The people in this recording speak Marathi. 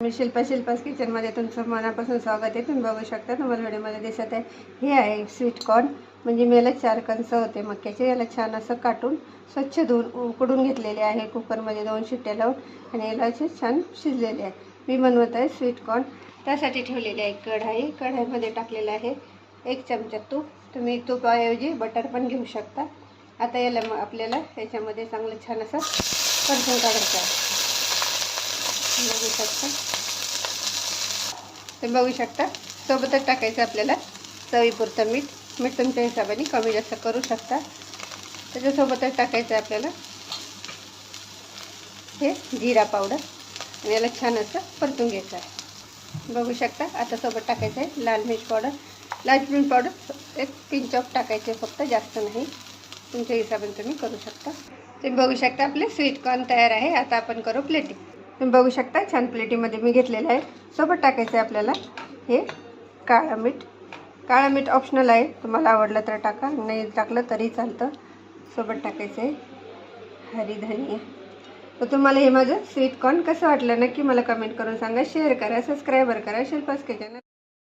मी शिल्पास किचनमध्ये तुमचं मनापासून स्वागत आहे। तुम्ही बघू शकता, तुम्हाला व्हिडिओमध्ये दिसत आहे हे आहे स्वीट कॉर्न। म्हणजे मी याला 4 कंस होते मक्याचे। याला छान असं काटून स्वच्छ धुवून उकडून घेतलेले आहे कुकरमध्ये 2 शिट्ट्या लावून आणि याला छान शिजलेले आहे। मी बनवत आहे स्वीट कॉर्न। त्यासाठी ठेवलेली आहे कढाई। कढाईमध्ये टाकलेलं आहे 1 चमचा तूप। तुम्ही तुपाऐवजी बटर पण घेऊ शकता। आता याला आपल्याला याच्यामध्ये चांगलं छान असं परतून काढायचं आहे। बघू शकता, तुम्ही बघू शकता। सोबतच टाकायचं आपल्याला चवीपुरतं मीठ। मीठ तुमच्या हिशोबाने कमी जास्त करू शकता। त्याच्यासोबतच टाकायचं आपल्याला हे जिरा पावडर आणि याला छान असं परतून घ्यायचं आहे। बघू शकता। आता सोबत टाकायचं आहे लाल मिर्च पावडर। लाल मिर्च पावडर 1 पिंच ऑफ टाकायचे, फक्त जास्त नाही, तुमच्या हिशोबाने तुम्ही करू शकता। तुम्ही बघू शकता आपले स्वीट कॉर्न तयार आहे। आता आपण करू प्लेटिंग। तुम्ही बघू शकता छान प्लेटीमध्ये मी घेतलेलं आहे। सोबत टाकायचं आहे आपल्याला हे काळं मीठ। काळं मीठ ऑप्शनल आहे, तुम्हाला आवडलं तर टाका, नाही टाकलं तरी चालतं। सोबत टाकायचं आहे हरी धनिया। तर तुम्हाला हे माझं स्वीट कॉर्न कसं वाटलं नक्की मला कमेंट करून सांगा। शेअर करा, सबस्क्राईबर करा शिल्पास किचन।